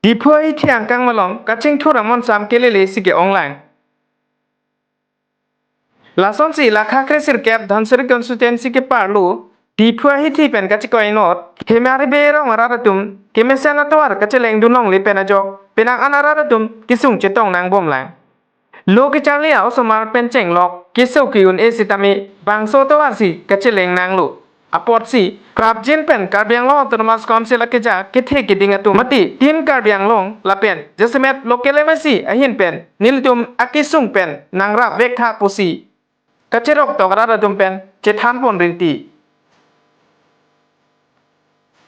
di phơi thiang kang malong ka ching thu ramon sam kelele sike online la son si la kha kresir kep dhan sir consultancy ke parlo di phơi thi pen ka chikoi not hemari bero marara tum kemesana tawar ka cheleng dunong le pen ajok penang anara tum kisung chetong nang bom lang Loki Charlie ao somar pen cheng lok kisau kiun e sitami bangso tawar si ka cheleng nang lu apot si krap jin pen karbiang lo autonomous council akeja kethe kiding atu mati tin karbiang long lapen jesemet lokele masi ahin pen niltum akisung pen nangra vekha pusi kacherok tograra dum pen chethan pon rinti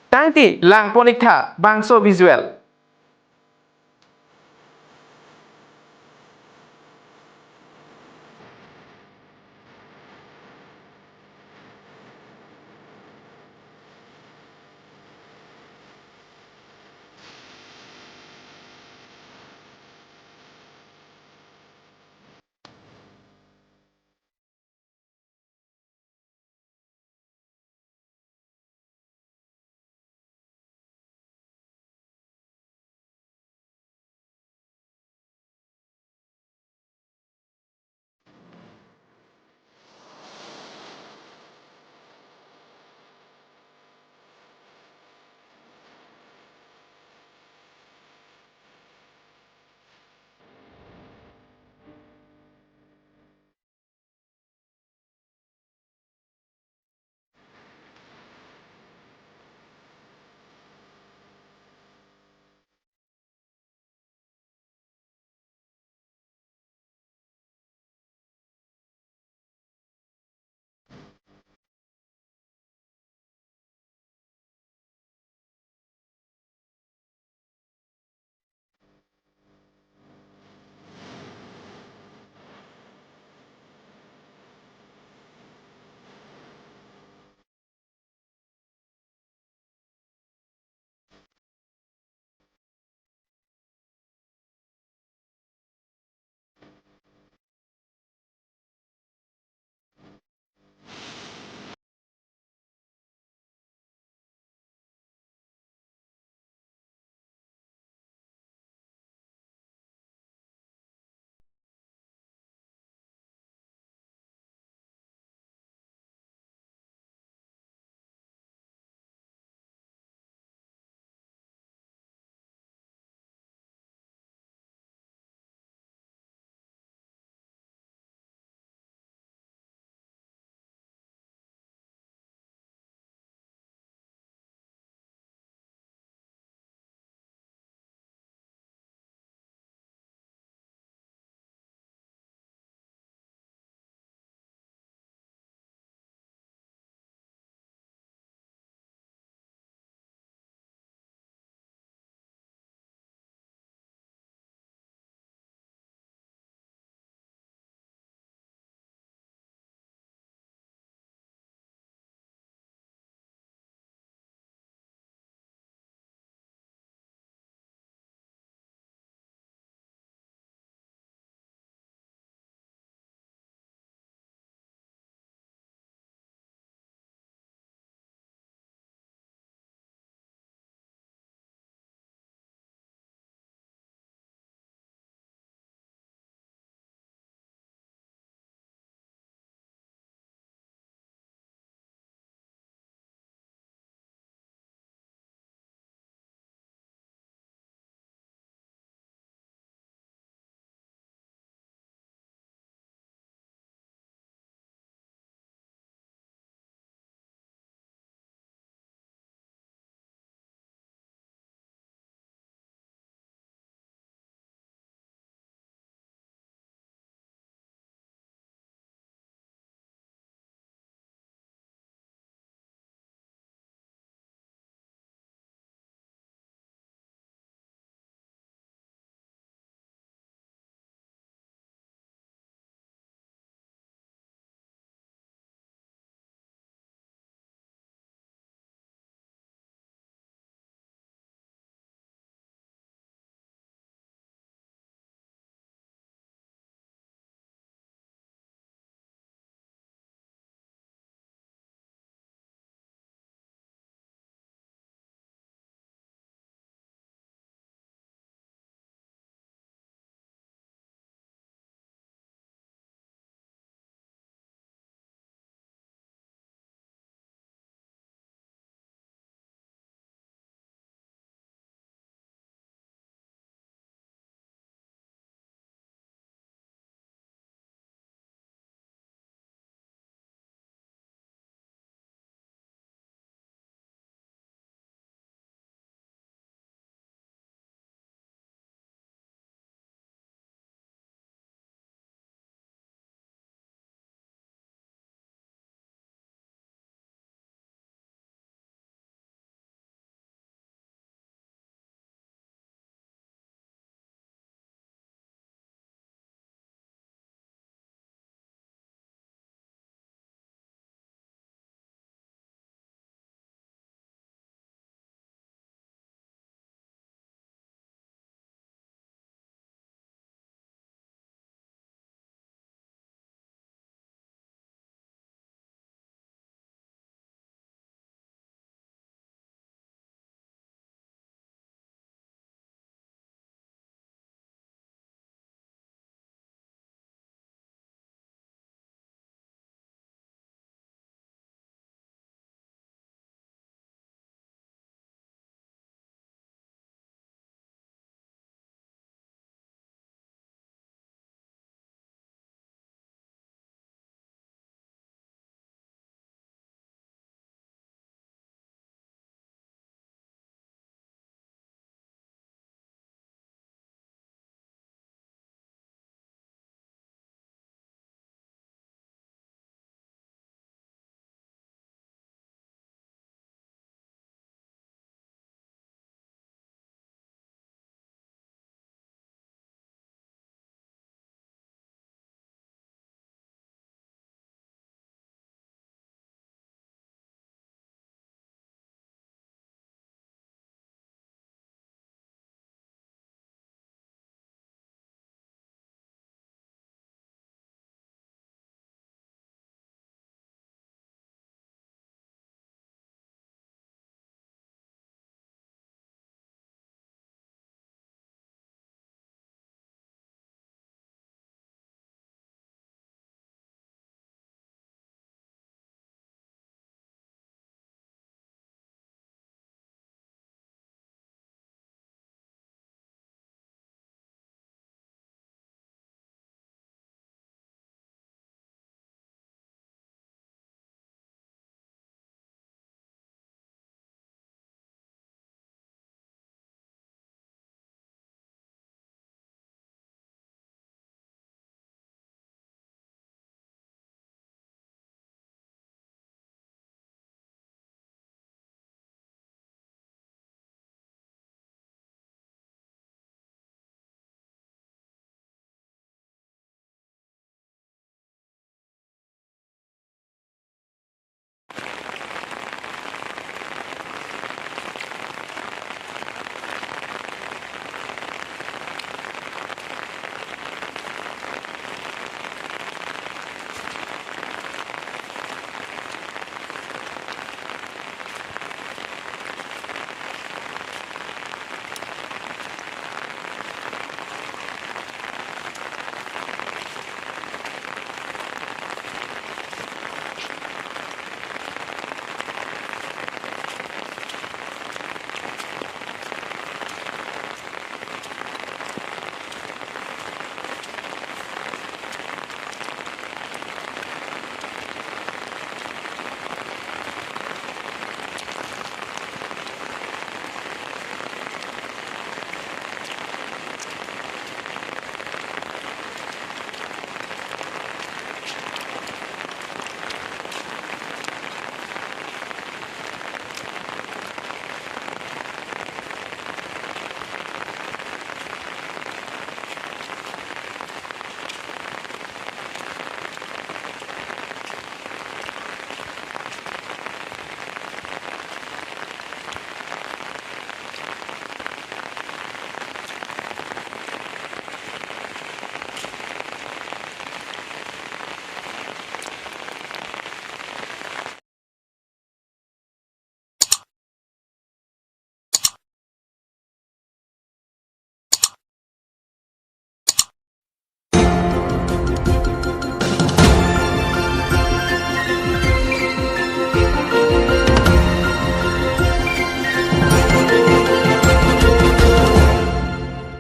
tangti lang ponikha bangso visual